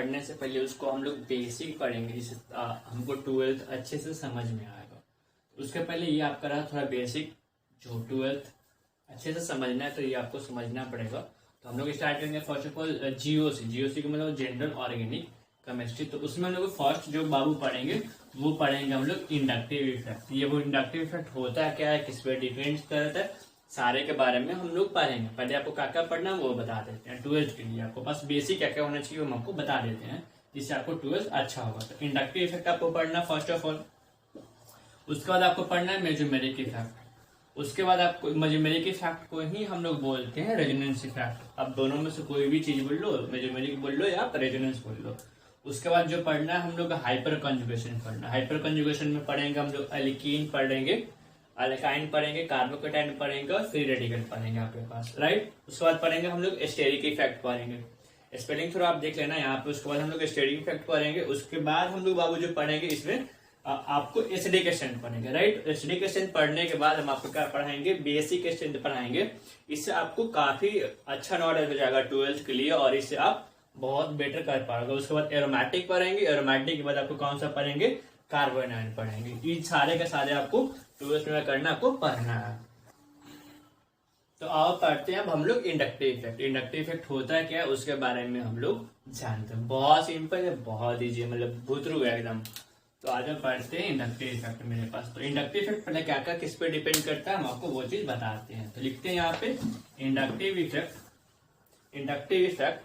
पढ़ने से पहले उसको हम लोग बेसिक पढ़ेंगे, जिससे हमको 12th अच्छे से समझ में आएगा। उसके पहले ये आपका रहा थोड़ा बेसिक, जो 12th अच्छे से समझना है तो ये आपको समझना पड़ेगा। तो हम लोग स्टार्ट करेंगे first of all GOC. GOC का मतलब जनरल ऑर्गेनिक केमिस्ट्री। तो उसमें हम लोग फर्स्ट जो बाबू पढ़ेंगे वो पढ़ेंगे हम लोग इंडक्टिव इफेक्ट। ये वो इंडक्टिव इफेक्ट होता है क्या है, किस पे डिपेंड करता है, सारे के बारे में हम लोग पढ़ेंगे। पहले आपको क्या क्या पढ़ना है वो बता देते हैं। 12th के लिए आपको पास बेसिक क्या क्या होना चाहिए हम आपको बता देते हैं, जिससे आपको 12th अच्छा होगा। तो इंडक्टिव इफेक्ट आपको पढ़ना फर्स्ट ऑफ ऑल। उसके बाद आपको पढ़ना है मेजोमेरिक इफेक्ट। उसके बाद आपको मेजोमेरिक इफेक्ट को ही हम लोग बोलते हैं रेजोनेंस इफेक्ट। अब दोनों में से कोई भी चीज बोल लो, मेजोमेरिक बोल लो या रेजोनेंस बोल लो। उसके बाद जो पढ़ना है हम लोग हाइपर कंजुगेशन पढ़ना। हाइपर कंजुगेशन में पढ़ेंगे हम लोग एल्कीन पढ़ेंगे, अल्काइन पढ़ेंगे, कार्बोकेटाइन पढ़ेंगे और फ्री रेडिकल पढ़ेंगे आपके पास, राइट। उसके बाद पढ़ेंगे हम लोग स्टेरिक इफेक्ट पढ़ेंगे। स्पेलिंग थोड़ा आप देख लेना यहाँ पे। उसके बाद हम लोग स्टेरिक इफेक्ट पढ़ेंगे। उसके बाद हम लोग बाबू जो पढ़ेंगे इसमें आपको एसिडिक स्ट्रेंथ पढ़ेंगे, राइट। एसिडिक स्ट्रेंथ पढ़ने के बाद हम आपको क्या पढ़ाएंगे, बेसिक स्ट्रेंथ पढ़ाएंगे। इससे आपको काफी अच्छा नॉलेज हो जाएगा 12th के लिए और इससे आप बहुत बेटर कर पाओगे। उसके बाद एरोमेटिक पढ़ेंगे। एरोमेटिक के बाद आपको कौन सा पढ़ेंगे, कार्बोनाइन पढ़ेंगे। ये सारे के सारे आपको 12th में करना, आपको पढ़ना है। तो आओ पढ़ते हैं अब हम लोग इंडक्टिव इफेक्ट। इंडक्टिव इफेक्ट होता है क्या, उसके बारे में हम लोग जानते हैं। बहुत सिंपल है, बहुत ईजी, मतलब भूतरू है एकदम। तो आज हम पढ़ते हैं इंडक्टिव इफेक्ट मेरे पास। तो इंडक्टिव इफेक्ट पहले क्या क्या किस पे डिपेंड करता है हम आपको वो चीज बताते हैं। तो लिखते हैं यहाँ पे inductive effect. Inductive effect,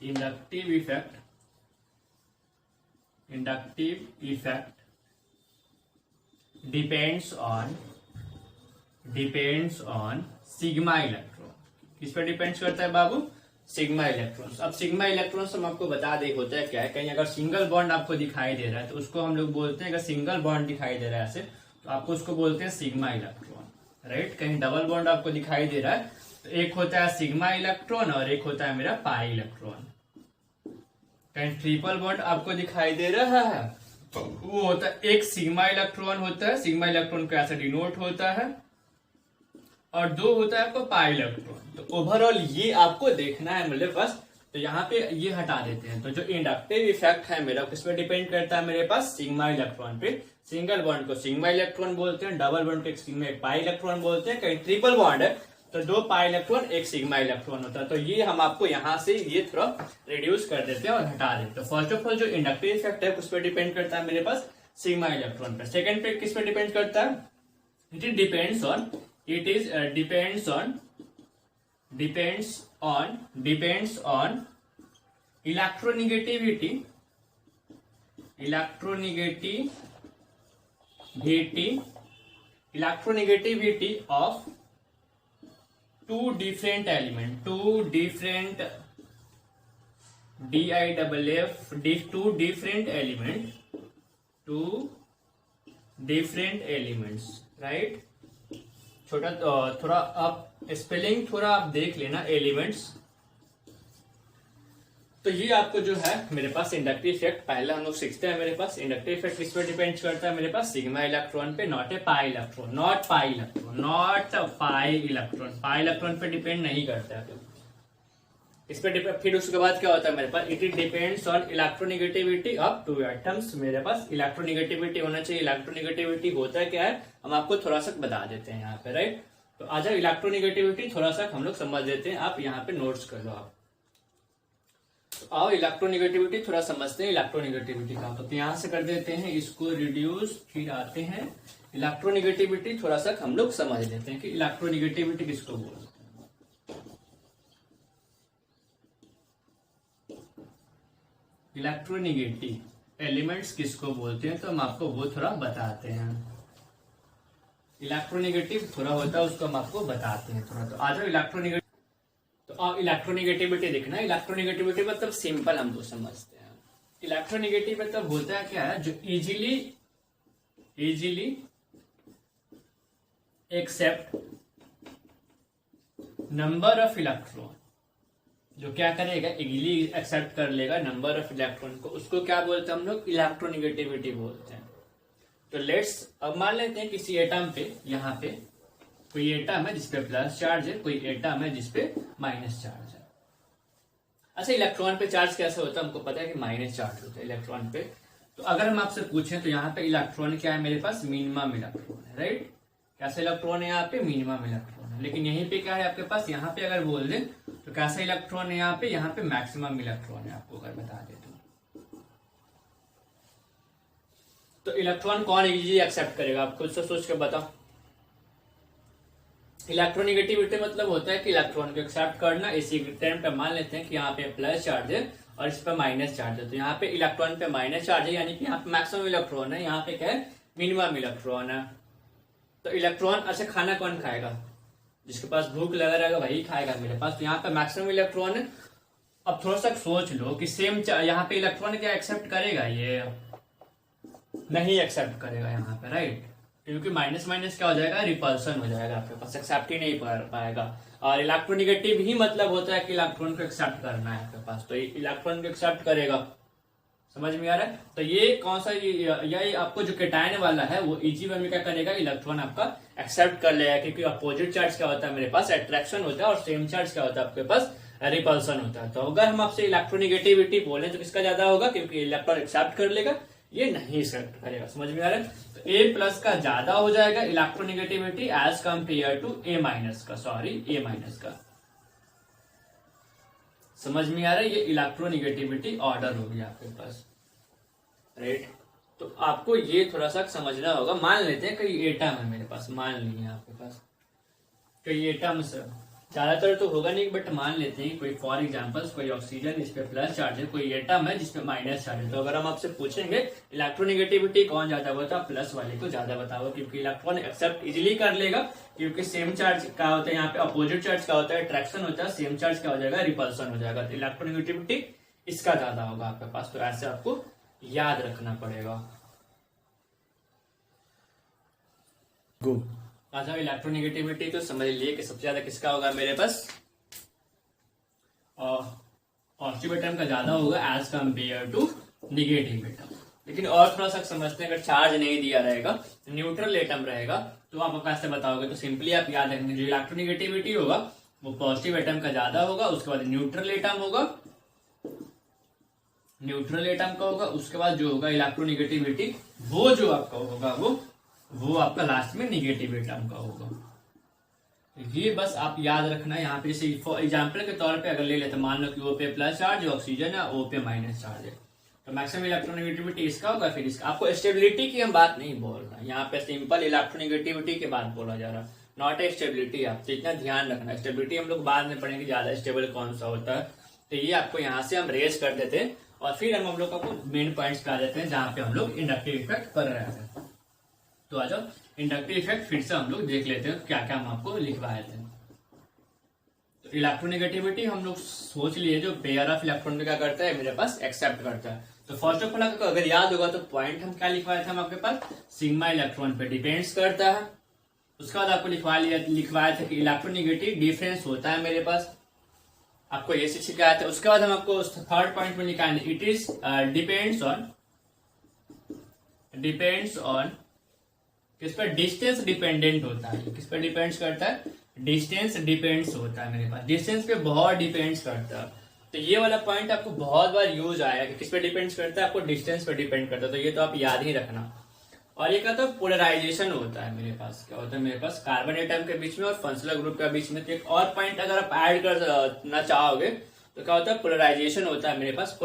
inductive effect, inductive effect depends on sigma electron. किस पे डिपेंड्स करता है बाबू, सिग्मा इलेक्ट्रॉन्स। अब सिग्मा इलेक्ट्रॉन्स हम आपको बता दे होता है क्या है। कहीं अगर सिंगल बॉन्ड आपको दिखाई दे रहा है तो उसको हम लोग बोलते हैं, अगर सिंगल बॉन्ड दिखाई दे रहा है ऐसे तो आपको उसको बोलते हैं सिग्मा इलेक्ट्रॉन, राइट। कहीं डबल बॉन्ड आपको दिखाई दे रहा है तो एक होता है सिग्मा इलेक्ट्रॉन और एक होता है मेरा पाई इलेक्ट्रॉन। कहीं ट्रिपल बॉन्ड आपको दिखाई दे रहा है तो वो होता है एक सिग्मा इलेक्ट्रॉन होता है। सिग्मा इलेक्ट्रॉन को ऐसे डिनोट होता है और दो होता है आपका पाई इलेक्ट्रॉन। तो ओवरऑल ये आपको देखना है मेरे पास। तो यहाँ पे ये हटा देते हैं। तो जो इंडक्टिव इफेक्ट है मेरा किस पे डिपेंड करता है मेरे पास, सिग्मा इलेक्ट्रॉन पे। सिंगल बॉन्ड को सिग्मा इलेक्ट्रॉन बोलते हैं, डबल बॉन्ड को एक पाई इलेक्ट्रॉन बोलते हैं। कहीं ट्रिपल बॉन्ड है तो दो पाई इलेक्ट्रॉन एक सिग्मा इलेक्ट्रॉन होता है। तो ये हम आपको यहाँ से ये थोड़ा रिड्यूस कर देते हैं और हटा देते हैं। तो फर्स्ट ऑफ ऑल जो इंडक्टिव इफेक्ट है उस पर डिपेंड करता है मेरे पास सिग्मा इलेक्ट्रॉन पे। सेकेंड पे किस पे डिपेंड करता है, it is depends on electronegativity of two different element, two different elements, right। छोटा थोड़ा आप स्पेलिंग थोड़ा आप देख लेना, एलिमेंट्स। तो ये आपको जो है मेरे पास इंडक्टिव इफेक्ट पहले हम लोग सीखते हैं। मेरे पास इंडक्टिव इफेक्ट किस पे डिपेंड करता है मेरे पास, सिग्मा इलेक्ट्रॉन पे, not a pi electron, not pi electron. Pi electron पे डिपेंड नहीं करता है इस पे। फिर उसके बाद क्या होता है मेरे पास, it depends on electronegativity of two atoms. मेरे पास इलेक्ट्रोनेगेटिविटी होना चाहिए। इलेक्ट्रोनेगेटिविटी होता है क्या है हम आपको थोड़ा सा बता देते हैं यहाँ पे, राइट। तो आ जाओ इलेक्ट्रोनेगेटिविटी थोड़ा सा हम लोग समझ देते हैं। आप यहाँ पे नोट्स कर लो आप। तो आओ इलेक्ट्रोनेगेटिविटी थोड़ा समझते हैं इलेक्ट्रोनेगेटिविटी का। तो यहाँ से कर देते हैं इसको रिड्यूस, फिर आते हैं इलेक्ट्रोनेगेटिविटी थोड़ा सा हम लोग समझ लेते हैं कि इलेक्ट्रोनेगेटिविटी किसको बोलते हैं। इलेक्ट्रोनेगेटिव एलिमेंट्स किसको बोलते हैं तो हम आपको वो थोड़ा बताते हैं। इलेक्ट्रोनेगेटिव थोड़ा होता है उसको हम आपको बताते हैं थोड़ा। तो आ जाओ इलेक्ट्रोनेगेटिव। तो अब इलेक्ट्रोनेगेटिविटी देखना। इलेक्ट्रोनेगेटिविटी मतलब सिंपल हम लोग समझते हैं। इलेक्ट्रोनेगेटिव मतलब होता है क्या है, जो easily accept number of electron, जो क्या करेगा इजीली एक्सेप्ट कर लेगा नंबर ऑफ इलेक्ट्रॉन को, उसको क्या बोलते हैं हम लोग, इलेक्ट्रोनेगेटिविटी बोलते हैं। तो लेट्स अब मान लेते हैं किसी एटम पे, यहाँ पे कोई एटम है जिसपे प्लस चार्ज है, कोई एटम है जिसपे माइनस चार्ज है। अच्छा, इलेक्ट्रॉन पे चार्ज कैसे होता है हमको पता है कि माइनस चार्ज होता है इलेक्ट्रॉन पे। तो अगर हम आपसे पूछें तो यहाँ पे इलेक्ट्रॉन क्या है मेरे पास, मिनिमम इलेक्ट्रॉन है, राइट। कैसा इलेक्ट्रॉन है यहाँ पे, मिनिमम इलेक्ट्रॉन है। लेकिन यहीं पे क्या है आपके पास, यहाँ पे अगर बोल दें तो कैसा इलेक्ट्रॉन है यहाँ पे मैक्सिमम इलेक्ट्रॉन है, आपको अगर बता दे तो इलेक्ट्रॉन कौन इजीली एक्सेप्ट करेगा, आप खुद से सोच के बताओ। इलेक्ट्रोनिगेटिविटी मतलब होता है कि इलेक्ट्रॉन को एक्सेप्ट करना। इसी टर्म पे मान लेते हैं कि यहाँ पे प्लस चार्ज है और इस पे माइनस चार्ज है, तो यहाँ पे इलेक्ट्रॉन पे माइनस चार्ज है, यानी कि यहाँ पे मैक्सिमम इलेक्ट्रॉन है, यहाँ पे क्या है, मिनिमम इलेक्ट्रॉन है। तो इलेक्ट्रॉन, अच्छा खाना कौन खाएगा, जिसके पास भूख लगा रहेगा वही खाएगा मेरे पास। तो यहाँ पे मैक्सिमम इलेक्ट्रॉन है। अब थोड़ा सा सोच लो कि सेम यहाँ पे इलेक्ट्रॉन क्या एक्सेप्ट करेगा, ये नहीं एक्सेप्ट करेगा यहाँ पे, राइट। क्योंकि माइनस माइनस क्या हो जाएगा, रिपल्सन हो जाएगा, आपके पास एक्सेप्ट ही नहीं कर पाएगा। और इलेक्ट्रोनिगेटिव ही मतलब होता है कि इलेक्ट्रॉन को एक्सेप्ट करना है आपके पास, तो इलेक्ट्रॉन को एक्सेप्ट करेगा। समझ में आ रहा है। तो ये कौन सा, ये आपको जो केटायन वाला है वो इजी वे में क्या करेगा, इलेक्ट्रॉन आपका एक्सेप्ट कर लेगा। क्योंकि अपोजिट चार्ज क्या होता है मेरे पास, अट्रैक्शन होता है, और सेम चार्ज क्या होता है आपके पास, रिपल्सन होता है। तो अगर हम आपसे इलेक्ट्रोनिगेटिविटी बोले तो किसका ज्यादा होगा, क्योंकि इलेक्ट्रॉन एक्सेप्ट कर लेगा, ये नहीं एक्सेप्ट करेगा। समझ में आ रहा है। तो ए प्लस का ज्यादा हो जाएगा electronegativity as compare to A minus का, ए माइनस का। समझ में आ रहा है, ये इलेक्ट्रोनिगेटिविटी ऑर्डर होगी आपके पास, राइट। तो आपको ये थोड़ा सा समझना होगा। मान लेते हैं कई एटम है मेरे पास, मान लिए आपके पास कई एटम्स, ज्यादातर तो होगा नहीं बट मान लेते हैं कोई, फॉर एग्जांपल्स कोई ऑक्सीजन इस पे प्लस चार्ज है, कोई एटम है जिसपे माइनस चार्ज है। तो अगर हम आपसे पूछेंगे इलेक्ट्रोनिगेटिविटी कौन ज्यादा बता, प्लस वाले को ज्यादा बताओ, क्योंकि इलेक्ट्रॉन एक्सेप्ट इजीली कर लेगा। क्योंकि सेम चार्ज क्या होता है यहाँ पे, अपोजिट चार्ज क्या होता है, अट्रैक्शन होता है, सेम चार्ज क्या हो जाएगा, रिपल्सन हो जाएगा। तो इलेक्ट्रोनिगेटिविटी इसका ज्यादा होगा आपके पास। तो ऐसे आपको याद रखना पड़ेगा। अच्छा, इलेक्ट्रोनिगेटिविटी तो समझ लिए कि सबसे ज्यादा किसका होगा मेरे पास, पॉजिटिव एटम का ज्यादा होगा as compare to negative atom. लेकिन और थोड़ा सा समझते हैं, अगर चार्ज नहीं दिया रहेगा, न्यूट्रल एटम रहेगा, तो आप कैसे बताओगे। तो सिंपली आप याद रखेंगे, जो इलेक्ट्रोनिगेटिविटी होगा वो पॉजिटिव एटम का ज्यादा होगा, उसके बाद न्यूट्रल एटम होगा, न्यूट्रल एटम का होगा, उसके बाद जो होगा इलेक्ट्रोनिगेटिविटी वो जो आपका होगा वो आपका लास्ट में निगेटिव एटम का होगा। ये बस आप याद रखना। यहाँ पे जैसे फॉर एग्जाम्पल के तौर पे अगर ले लेते, मान लो कि ओ पे प्लस चार्ज, ऑक्सीजन है, ओ पे माइनस चार्ज है, तो मैक्सिमम इलेक्ट्रोनिगेटिविटी इसका होगा, फिर इसका। आपको स्टेबिलिटी की हम बात नहीं बोल रहे, यहाँ पे सिंपल इलेक्ट्रोनिगेटिविटी की बात बोला जा रहा, नॉट ए स्टेबिलिटी। आप तो इतना ध्यान रखना, स्टेबिलिटी हम लोग बाद में पढ़ेंगे ज्यादा स्टेबल कौन सा होता है। तो ये आपको यहाँ से हम रेस कर देते हैं और फिर हम लोग को मेन पॉइंट्स पे आ जाते हैं जहां पे हम लोग इंडक्टिव इफेक्ट कर रहे हैं। तो आ जाओ, इंडक्टिव इफेक्ट फिर से हम लोग देख लेते हैं क्या क्या हम आपको लिखवाए थे। तो इलेक्ट्रोनिगेटिविटी हम लोग सोच लिए, जो पेयर ऑफ इलेक्ट्रॉन क्या करता है मेरे पास, एक्सेप्ट करता है। तो फर्स्ट ऑफ ऑल अगर याद होगा तो पॉइंट हम क्या लिखवाए थे हम आपके पास, सिग्मा इलेक्ट्रॉन पे डिपेंड्स करता है। उसके बाद आपको लिखवाया था कि इलेक्ट्रोनिगेटिव डिफरेंस होता है मेरे पास, आपको ये सिखाया था। उसके बाद हम आपको थर्ड पॉइंट में लिखा है, इट इज डिपेंड्स ऑन किस पर, डिस्टेंस डिपेंडेंट होता है। किस पर डिपेंड्स करता है, डिस्टेंस डिपेंड्स होता है मेरे पास, डिस्टेंस पे बहुत डिपेंड्स करता है। तो ये वाला पॉइंट आपको बहुत बार यूज आया कि किस पे डिपेंड्स करता है, आपको डिस्टेंस पे डिपेंड करता है। तो ये तो आप याद ही रखना। और ये कहता है पोलराइजेशन होता है मेरे पास, क्या होता है मेरे पास, कार्बन एटम के बीच में और फंक्शनल ग्रुप के बीच में। तो एक और पॉइंट अगर आप ऐड करना चाहोगे तो क्या होता है, पोलराइजेशन होता है मेरे पास।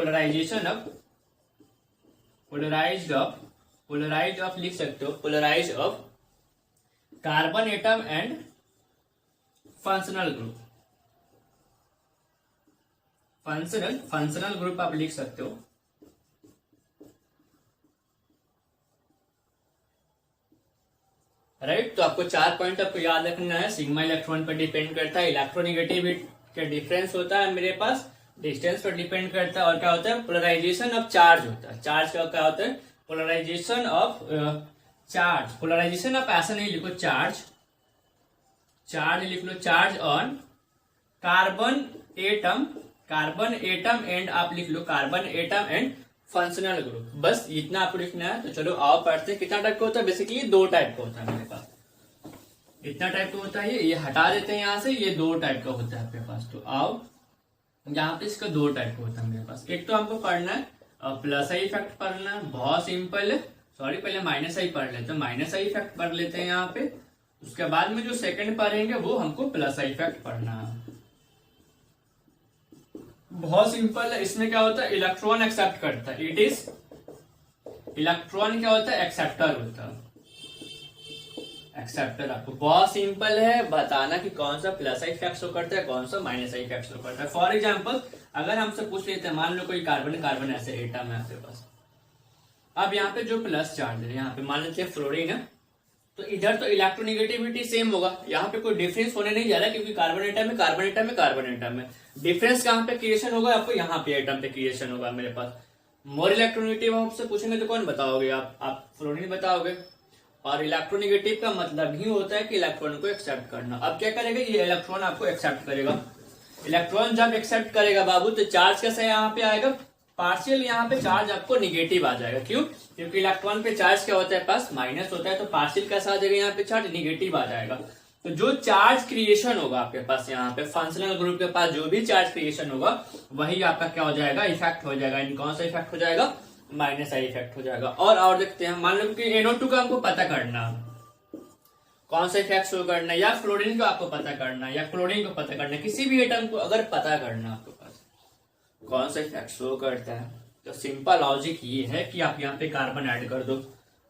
पोलराइज ऑफ लिख सकते हो, polarise of carbon atom and functional group. Functional group आप लिख सकते हो। राइट। तो आपको 4 पॉइंट आपको याद रखना है। सिग्मा इलेक्ट्रॉन पर डिपेंड करता है, इलेक्ट्रोनिगेटिविटी का डिफरेंस होता है मेरे पास, डिस्टेंस पर डिपेंड करता है, और क्या होता है, पोलराइजेशन ऑफ चार्ज होता है। चार्ज का क्या होता है, polarization of charge. Polarization of ऐसा नहीं लिखो, चार्ज लिख लो, charge on carbon atom and आप लिख लो carbon atom and functional group. बस इतना आपको लिखना है। तो चलो आओ पढ़ते हैं। कितना टाइप का होता है, बेसिकली 2 टाइप का होता है मेरे पास। इतना टाइप का होता है, ये हटा देते हैं यहां से, ये 2 टाइप का होता है आपके पास। तो आओ यहाँ पे इसका दो टाइप होता है मेरे पास। एक तो हमको पढ़ना है प्लस आई इफेक्ट पढ़ना है, बहुत सिंपल है। सॉरी, पहले माइनस आई पढ़ लेते हैं, माइनस आई इफेक्ट पढ़ लेते हैं यहाँ पे। उसके बाद में जो सेकंड पढ़ेंगे वो हमको प्लस आई इफेक्ट पढ़ना है। बहुत सिंपल है। इसमें क्या होता है, इलेक्ट्रॉन एक्सेप्ट करता है, इट इज इलेक्ट्रॉन क्या होता है, एक्सेप्टर होता है। एक्सेप्टर आपको बहुत सिंपल है बताना कि कौन सा प्लस आई इफेक्ट शो करता है, कौन सा माइनस आई इफेक्ट शो करता है। फॉर एग्जांपल अगर हमसे पूछ लेते हैं, मान लो कोई कार्बन कार्बन ऐसे एटम है आपके पास। अब यहाँ पे जो प्लस चार्ज है, यहाँ पे मान लेते हैं फ्लोरीन है, तो इधर तो इलेक्ट्रोनिगेटिविटी सेम होगा, यहाँ पे कोई डिफरेंस होने नहीं जा रहा क्योंकि कार्बन एटम है, कार्बन एटम है, कार्बन एटम है। डिफरेंस कहाँ पे क्रिएशन होगा, आपको यहाँ पे एटम पे क्रिएशन होगा मेरे पास। मोर इलेक्ट्रोनिगेटिव आपसे पूछेंगे तो कौन बताओगे, आप फ्लोरीन बताओगे। और इलेक्ट्रोनिगेटिव का मतलब ही होता है कि इलेक्ट्रॉन को एक्सेप्ट करना। अब क्या करेगा, ये इलेक्ट्रॉन आपको एक्सेप्ट करेगा। इलेक्ट्रॉन जब एक्सेप्ट करेगा बाबू, तो चार्ज कैसे यहाँ पे आएगा, पार्शियल यहाँ पे चार्ज आपको निगेटिव आ जाएगा। क्यों, क्योंकि इलेक्ट्रॉन पे चार्ज क्या होता है, पास माइनस होता है, तो पार्शियल कैसा आ जाएगा, यहाँ पे चार्ज निगेटिव आ जाएगा। तो जो चार्ज क्रिएशन होगा आपके पास यहाँ पे फंक्शनल ग्रुप के पास, जो भी चार्ज क्रिएशन होगा वही आपका क्या हो जाएगा, इफेक्ट हो जाएगा। कौन सा इफेक्ट हो जाएगा, माइनस आई इफेक्ट हो जाएगा। और देखते हैं, मान लो कि NO2 का हमको पता करना, कौन सा इफेक्ट शो करना है, या फ्लोरीन को आपको पता करना है, या क्लोरीन को पता करना है, किसी भी एटम को अगर पता करना आपके पास कौन सा इफेक्ट शो करता है, तो सिंपल लॉजिक ये है कि आप यहाँ पे कार्बन ऐड कर दो।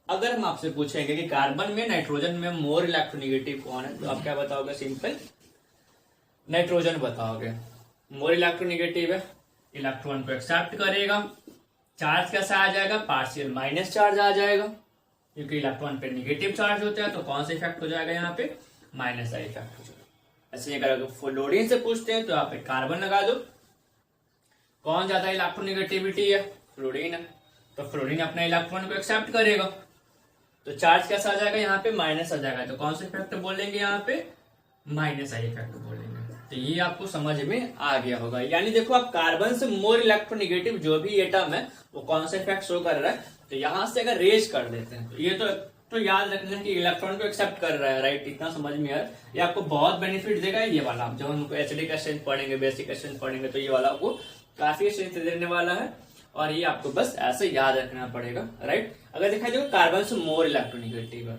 अगर हम आपसे पूछेंगे कि कार्बन में नाइट्रोजन में मोर इलेक्ट्रोनिगेटिव कौन है, तो आप क्या बताओगे, सिंपल नाइट्रोजन बताओगे। मोर इलेक्ट्रोनिगेटिव है, इलेक्ट्रॉन को एक्सेप्ट करेगा, चार्ज कैसा आ जाएगा, पार्शियल माइनस चार्ज आ जाएगा, क्योंकि इलेक्ट्रॉन पे निगेटिव चार्ज होता है, तो कौन सा इफेक्ट हो जाएगा, यहाँ पे माइनस आई इफेक्ट हो जाएगा। ऐसे अगर फ्लोरीन से पूछते हैं तो आप एक कार्बन लगा दो, कौन ज्यादा इलेक्ट्रोनिगेटिविटी है, फ्लोरीन है, तो फ्लोरीन अपना इलेक्ट्रॉन को एक्सेप्ट करेगा, तो चार्ज कैसा आ जाएगा, यहाँ पे माइनस आ जाएगा, तो कौन सा इफेक्ट बोलेंगे, यहाँ पे माइनस आई इफेक्ट बोलेंगे। तो ये आपको समझ में आ गया होगा। यानी देखो, आप कार्बन से मोर इलेक्ट्रोनिगेटिव जो भी एटम है वो कौन सा इफेक्ट शो कर रहा है, तो यहां से अगर रेज कर देते हैं तो ये तो याद रखना कि इलेक्ट्रॉन को एक्सेप्ट कर रहा है, राइट। इतना समझ में आया, ये आपको बहुत बेनिफिट देगा ये वाला। आप जब हमको एसिडिक एस्टेंस पढ़ेंगे, बेसिक एस्टेंस पढ़ेंगे, तो ये वाला आपको काफी स्ट्रेंथ देने वाला है, और ये आपको बस ऐसे याद रखना पड़ेगा, राइट। अगर देखा जाए कार्बन से मोर इलेक्ट्रोनिगेटिव है,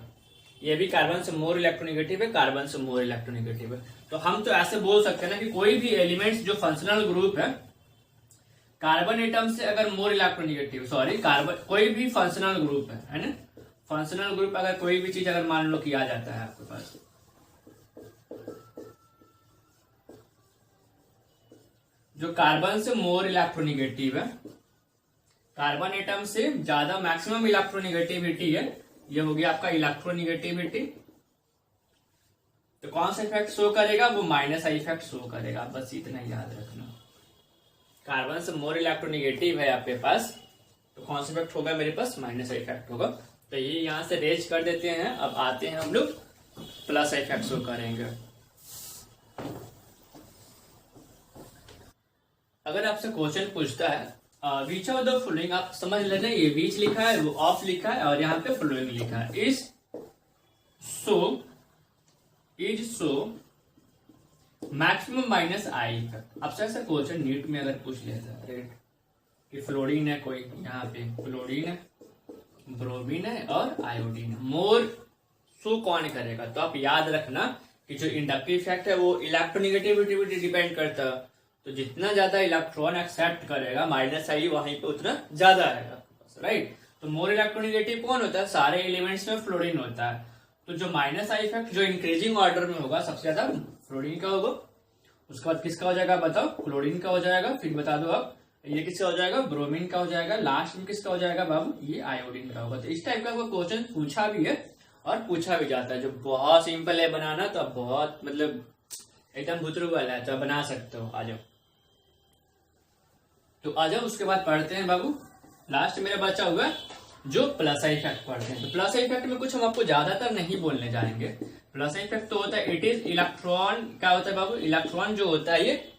ये भी कार्बन से मोर इलेक्ट्रोनिगेटिव है, कार्बन से मोर इलेक्ट्रोनिगेटिव है, तो हम तो ऐसे बोल सकते हैं ना कि कोई भी एलिमेंट्स जो फंक्शनल ग्रुप है कार्बन एटम से अगर मोर इलेक्ट्रोनिगेटिव, सॉरी कार्बन कोई भी फंक्शनल ग्रुप है ना, फंक्शनल ग्रुप अगर कोई भी चीज अगर मान लो किया जाता है आपके पास, जो कार्बन से मोर इलेक्ट्रोनिगेटिव है, कार्बन एटम से ज्यादा मैक्सिमम इलेक्ट्रोनिगेटिविटी है, ये हो गया आपका इलेक्ट्रोनिगेटिविटी, तो कौन सा इफेक्ट शो करेगा, वो माइनस आई इफेक्ट शो करेगा। बस इतना याद रखना, कार्बन से मोर इलेक्ट्रोनिगेटिव है आपके पास, तो कौन सा इफेक्ट होगा मेरे पास, माइनस आई इफेक्ट होगा। तो ये यहां से रेज कर देते हैं। अब आते हैं हम लोग प्लस आई इफेक्ट शो करेंगे। अगर आपसे क्वेश्चन पूछता है विच ऑफ द फॉलोइंग, आप समझ लेना ये विच लिखा है, वो ऑफ लिखा है, और यहाँ पे फॉलोइंग लिखा है, is so maximum minus I effect. आपसे ऐसा क्वेश्चन नीट में अगर पूछ लेता है, राइट, कि फ्लोरीन है कोई, यहाँ पे फ्लोरीन है, ब्रोमीन है और आयोडीन है, मोर सो कौन करेगा, तो आप याद रखना कि जो इंडक्टिव इफेक्ट है वो इलेक्ट्रोनिगेटिविटी पे डिपेंड करता है, तो जितना ज्यादा इलेक्ट्रॉन एक्सेप्ट करेगा माइनस आई वहीं पे उतना ज्यादा आएगा, राइट। तो मोर इलेक्ट्रोनिगेटिव कौन होता है, सारे एलिमेंट्स में फ्लोरीन होता है, तो जो माइनस आई इफेक्ट जो इंक्रीजिंग ऑर्डर में होगा सबसे ज्यादा फ्लोरीन का होगा, उसके बाद किसका हो जाएगा बताओ, क्लोरीन का हो जाएगा, फिर बता दो आप ये किसका हो जाएगा, ब्रोमीन का हो जाएगा, लास्ट में किसका हो जाएगा बाबू, ये आयोडीन का होगा। तो इस टाइप का क्वेश्चन पूछा भी है और पूछा भी जाता है, जो बहुत सिंपल है बनाना, तो आप बहुत मतलब एकदम भुतरू वाला है, तो आप बना सकते हो। आ जाओ, तो आ जाओ, उसके बाद पढ़ते हैं बाबू, लास्ट मेरा बचा हुआ है जो प्लस आई इफेक्ट पढ़ते हैं। तो प्लस आई इफेक्ट में कुछ हम आपको ज्यादातर नहीं बोलने जाएंगे। प्लस आई इफेक्ट तो होता है, इट इज इलेक्ट्रॉन, क्या होता है बाबू, इलेक्ट्रॉन जो होता है ये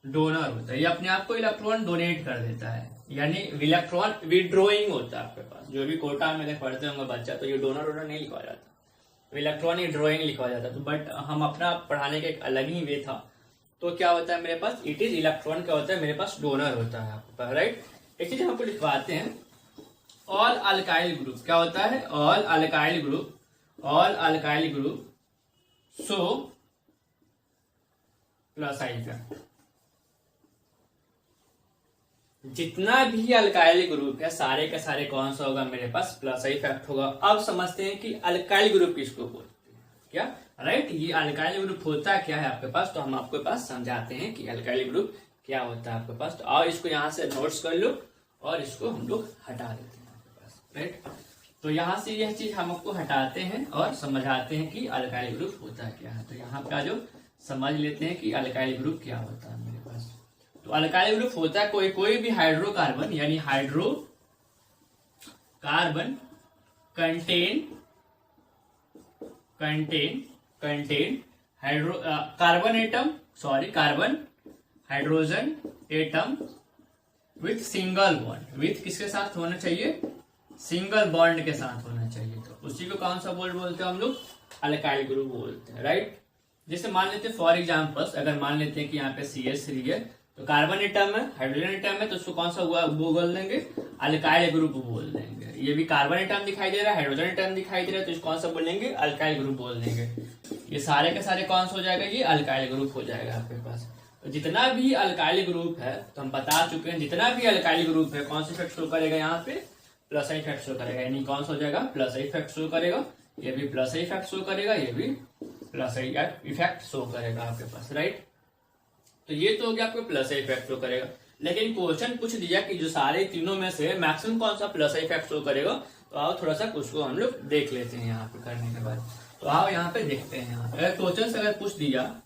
डोनर होता है, ये अपने आप को इलेक्ट्रॉन डोनेट कर देता है, यानी इलेक्ट्रॉन विड्रोइंग होता है आपके पास। जो भी कोटा में पढ़ते होंगे बच्चा, तो ये डोनर नहीं लिखा जाता, इलेक्ट्रॉन विड्रोइंग लिखा जाता। तो बट हम अपना पढ़ाने का एक अलग ही वे था, तो क्या होता है मेरे पास, इट इज इलेक्ट्रॉन क्या होता है मेरे पास, डोनर होता है आपके पास, राइट। एक चीज हमको लिखवाते हैं, ऑल अल्काइल ग्रुप क्या होता है, all alkyl group so plus I effect. जितना भी अल्काइल ग्रुप है सारे के सारे कौन सा होगा मेरे पास, प्लस आई इफेक्ट होगा। अब समझते हैं कि अल्काइल ग्रुप किसको बोलते हैं, क्या, राइट। ये अल्काइल ग्रुप होता क्या है आपके पास, तो हम आपके पास समझाते हैं कि अल्काइल ग्रुप क्या होता है आपके पास। तो आओ इसको यहाँ से नोट्स कर लो और इसको हम लोग हटा देते हैं आपके पास, राइट। तो यहाँ से यह चीज हम आपको हटाते हैं और समझाते हैं कि अल्काइल ग्रुप होता क्या है। तो यहाँ का जो समझ लेते हैं कि अल्काइल ग्रुप क्या होता है मेरे पास। तो अल्काइल ग्रुप होता है कोई भी हाइड्रोकार्बन, यानी hydrocarbon contain carbon hydrogen atom with single bond, with किसके साथ होना चाहिए, सिंगल बॉन्ड के साथ होना चाहिए। तो उसी को कौन सा बोलते हैं हम लोग, अल्काइल ग्रुप बोलते हैं, राइट। जैसे मान लेते हैं फॉर एग्जांपल्स, अगर मान लेते हैं कि यहाँ पे CH3 है, तो कार्बन एटम है, हाइड्रोजन एटम है, तो उसको कौन सा हुआ वो बोल देंगे, अल्काइल ग्रुप बोल देंगे। ये भी कार्बन एटम दिखाई दे रहा है, हाइड्रोजन एटम दिखाई दे रहा है, तो इसको कौन सा बोलेंगे, अल्काइल ग्रुप बोल देंगे। ये सारे के सारे कौन सा हो जाएगा, ये अल्काइल ग्रुप हो जाएगा आपके पास। तो जितना भी अल्काइल ग्रुप है, तो हम बता चुके हैं, जितना भी अल्काइल ग्रुप है कौन सा इफेक्ट शो करेगा, यहाँ पे प्लस आई इफेक्ट शो करेगा, यानी कौन सा हो जाएगा, प्लस आई इफेक्ट शो करेगा। ये भी प्लस आई इफेक्ट शो करेगा, ये भी प्लस आई इफेक्ट शो करेगा आपके पास, राइट। तो ये तो हो गया आपको प्लस आई इफेक्ट शो करेगा। लेकिन क्वेश्चन पूछ दिया कि जो सारे तीनों में से मैक्सिमम कौन सा प्लस आई इफेक्ट शो करेगा। तो आओ थोड़ा सा उसको हम लोग देख लेते हैं यहाँ पे करने के बाद। तो आओ यहाँ पे देखते हैं, यहाँ अगर क्वेश्चन अगर पूछ दिया,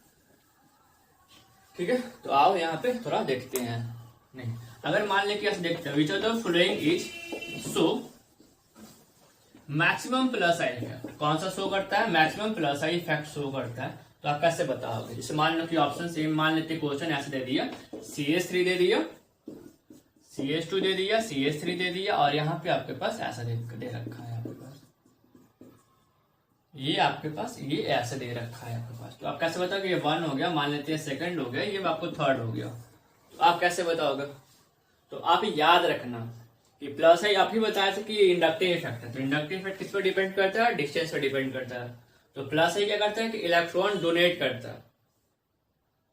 ठीक है, तो आओ यहाँ पे थोड़ा देखते हैं। नहीं, अगर मान ले कि ऐसे देखते हैं, विच of the following is show maximum plus I effect, कौन सा शो करता है, maximum plus I effect show करता है। तो आप कैसे बताओगे, जैसे मान लो कि ऑप्शन सेम मान लेते, क्वेश्चन ऐसे दे दिया, CH3 दे दिया, CH2 दे दिया, CH3 दे दिया, और यहाँ पे आपके पास ऐसा दे रखा है आपके पास, ये आपके पास ये ऐसे दे रखा है आपके पास। तो आप कैसे बताओगे, ये 1 हो गया, मान लेते हैं सेकंड हो गया, ये आपको थर्ड हो गया, तो आप कैसे बताओगे। तो आप याद रखना कि प्लस आई आप ही बताया था कि ये इंडक्टिव इफेक्ट है। तो इंडक्टिव इफेक्ट किस पर डिपेंड करता है, डिस्टेंस पर डिपेंड करता है। तो प्लस आई क्या करता है कि इलेक्ट्रॉन डोनेट करता है,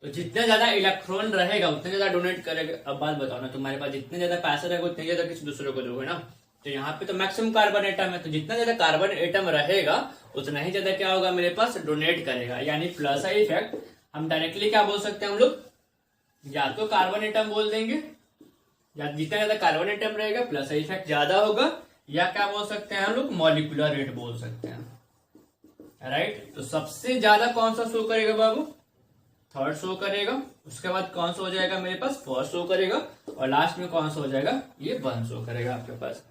तो जितना ज्यादा इलेक्ट्रॉन रहेगा उतना ज्यादा डोनेट करेगा। अब बात बताओ ना, तुम्हारे पास जितने ज्यादा पैसा रहेगा उतने ज्यादा किसी दूसरे को दोगे ना। तो यहाँ पे तो मैक्सिमम कार्बन एटम है, तो जितना ज्यादा कार्बन एटम रहेगा उतना ही ज्यादा क्या होगा मेरे पास, डोनेट करेगा। यानी प्लस आई इफेक्ट हम डायरेक्टली क्या बोल सकते हैं हम लोग, या तो कार्बन एटम बोल देंगे, या जितना ज्यादा कार्बन एटम रहेगा प्लस आई इफेक्ट ज्यादा होगा, या क्या बोल सकते हैं हम लोग, मॉलिक्यूलर रेट बोल सकते हैं, राइट। तो सबसे ज्यादा कौन सा शो करेगा बाबू, थर्ड शो करेगा, उसके बाद कौन सा हो जाएगा मेरे पास, फर्स्ट शो करेगा, और लास्ट में कौन सा हो जाएगा, ये 1 शो करेगा आपके पास।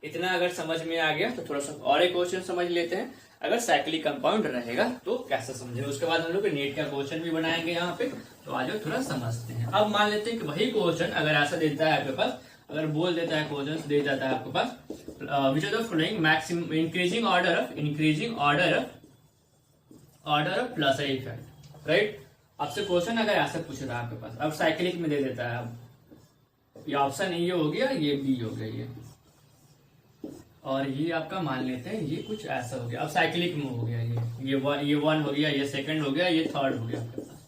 इतना अगर समझ में आ गया तो थोड़ा सा और एक क्वेश्चन समझ लेते हैं। अगर साइक्लिक कंपाउंड रहेगा तो कैसे समझेंगे, उसके बाद हम लोग नीट का क्वेश्चन भी बनाएंगे यहाँ पे। तो आज थोड़ा समझते हैं। अब मान लेते हैं कि वही क्वेश्चन अगर ऐसा देता है आपके पास, अगर बोल देता है क्वेश्चन दे जाता है आपके पास, which of the following maximum increasing order of plus I effect, right. आपसे क्वेश्चन अगर ऐसा पूछ रहा है आपके पास, अब साइक्लिक में दे देता है, अब ये ऑप्शन ए हो गया, ये बी हो गया, ये और ये आपका मान लेते हैं ये कुछ ऐसा हो गया। अब साइक्लिक में हो गया, ये 1 हो गया, ये सेकंड हो गया, ये थर्ड हो गया आपके पास।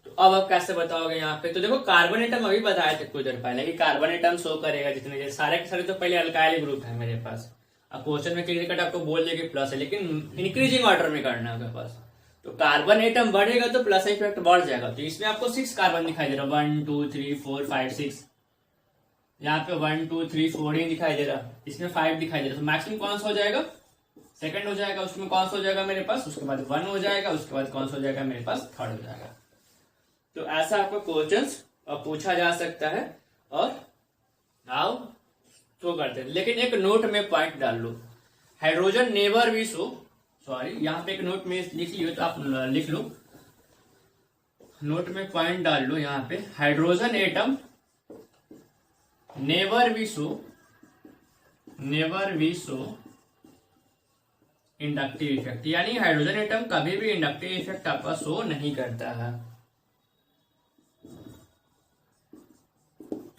तो अब आप कैसे बताओगे यहाँ पे, तो देखो कार्बन एटम अभी बताया थे कुछ देर पहले कि कार्बन एटम शो करेगा जितने सारे के सारे, तो पहले अल्काइल ग्रुप है मेरे पास। अब क्वेश्चन में क्लियर कट आपको बोल देगी प्लस है, लेकिन इंक्रीजिंग ऑर्डर में करना है आपके पास। तो कार्बन एटम बढ़ेगा तो प्लस इफेक्ट बढ़ जाएगा। तो इसमें आपको 6 कार्बन दिखाई दे रहा है, 1 2 3 4 5 6, यहाँ पे 1 2 3 4 ही दिखाई दे रहा, इसमें 5 दिखाई दे रहा। तो मैक्सिमम कौन सा हो जाएगा, सेकंड हो जाएगा, उसमें कौन सा हो जाएगा मेरे पास, उसके बाद 1 हो जाएगा, उसके बाद कौन सा हो जाएगा मेरे पास, थर्ड हो जाएगा। तो ऐसा आपको क्वेश्चंस पूछा जा सकता है, और आओ तो करते हैं। लेकिन एक नोट में पॉइंट डाल लो, hydrogen never be show, sorry यहाँ पे एक नोट में लिख लियो, तो आप लिख लो, नोट में पॉइंट डाल लो यहाँ पे, hydrogen atom never be show inductive effect, यानी हाइड्रोजन एटम कभी भी इंडक्टिव इफेक्ट आपका शो नहीं करता है।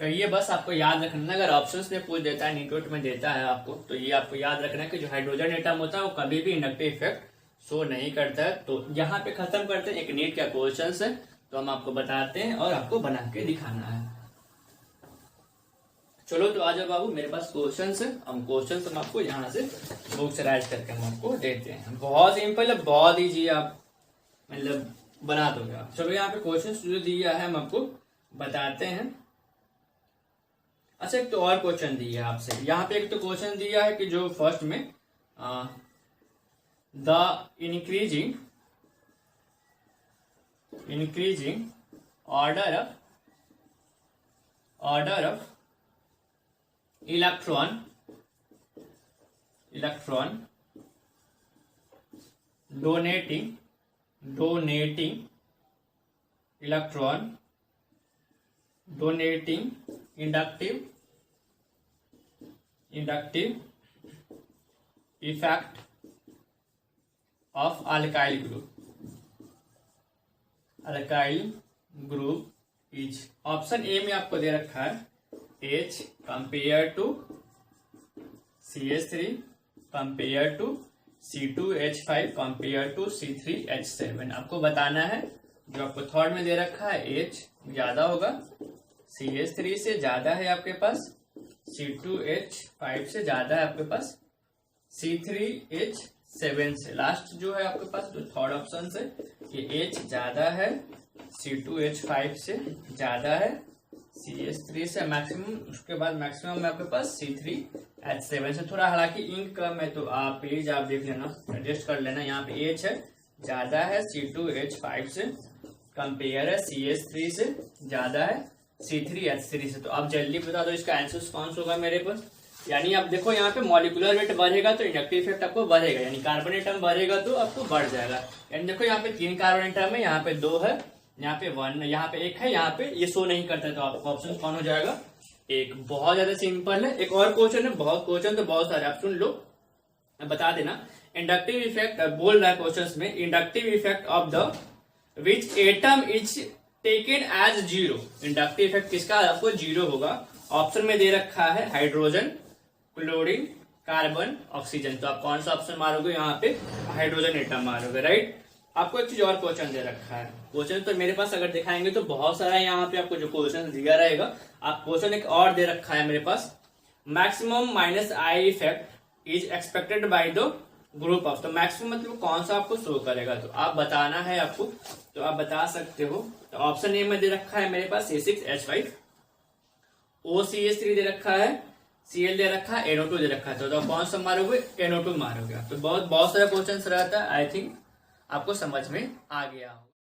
तो ये बस आपको याद रखना, अगर ऑप्शंस में पूछ देता है, नीट में देता है आपको, तो ये आपको याद रखना है कि जो हाइड्रोजन एटम होता है वो कभी भी इंडक्टिव इफेक्ट शो नहीं करता है। तो यहाँ पे खत्म करते हैं। एक नीट का क्वेश्चन है तो हम आपको बताते हैं और आपको बना के दिखाना है। चलो तो आ जाओ बाबू, मेरे पास क्वेश्चन है, हम क्वेश्चन हम आपको यहाँ से बुक से राइट करके हम आपको देते हैं। बहुत सिंपल है, बहुत ईजी, आप मतलब बना दोगे आप। चलो यहाँ पे क्वेश्चन जो दिया है हम आपको बताते हैं। अच्छा, एक तो और क्वेश्चन दिया है आपसे यहाँ पे। एक तो क्वेश्चन दिया है कि जो फर्स्ट में the increasing order of electron donating electron donating inductive effect of alkyl group is option A में आपको दे रखा है H compare to CH3 compare to C2H5 compare to C3H7। आपको बताना है, जो आपको थर्ड में दे रखा है H ज्यादा होगा, CH3 से ज्यादा है आपके पास, C2H5 से ज्यादा है आपके पास, C3H7 से लास्ट जो है आपके पास जो थर्ड ऑप्शन से, ये H ज्यादा है, C2H5 से ज्यादा है, CH3 से मैक्सिमम, उसके बाद मैक्सिमम है आपके पास C3H7 से। थोड़ा हालांकि इंक कम है तो आप पेज आप देख लेना, एडजस्ट कर लेना। यहाँ पे H है ज्यादा है C2H5 से, कंपेयर है CH3 से, ज्यादा है C3H3 से। तो आप जल्दी बता दो इसका आंसर कौन सा होगा मेरे पास। यानी आप देखो यहाँ पे मॉलिक्यूलर वेट बढ़ेगा तो इंडक्टिव इफेक्ट आपको बढ़ेगा, यानी कार्बन एटम बढ़ेगा तो आपको बढ़ जाएगा। यानी देखो यहाँ पे 3 कार्बन एटम है, यहाँ पे 2 है, यहाँ पे 1, यहाँ पे 1 है, यहाँ पे ये शो नहीं करता है, तो आपका ऑप्शन कौन हो जाएगा? 1। बहुत ज्यादा सिंपल है। एक और क्वेश्चन है, बहुत क्वेश्चन तो बहुत सारे आप सुन लो, बता देना। इंडक्टिव इफेक्ट बोल रहा है क्वेश्चन में, inductive effect of the which atom is taken as 0। Inductive effect किसका आपको 0 होगा? ऑप्शन में दे रखा है हाइड्रोजन, क्लोरीन, कार्बन, ऑक्सीजन। तो आप कौन सा ऑप्शन मारोगे? यहाँ पे हाइड्रोजन एटम मारोगे, राइट। आपको एक चीज और क्वेश्चन दे रखा है। क्वेश्चन तो मेरे पास अगर दिखाएंगे तो बहुत सारा है, यहाँ पे आपको जो क्वेश्चन दिया रहेगा। आप क्वेश्चन एक और दे रखा है मेरे पास, maximum minus I effect is expected by the group of. तो मैक्सिमम मतलब कौन सा आपको शो करेगा, तो आप बताना है आपको, तो आप बता सकते हो। तो ऑप्शन ए में दे रखा है मेरे पास C6H5, OCH3 दे रखा है, Cl दे रखा है, NO2 दे रखा है। तो कौन सा मारोगे? NO2 मारोगे। तो बहुत सारा क्वेश्चन रहता है। आई थिंक आपको समझ में आ गया हो।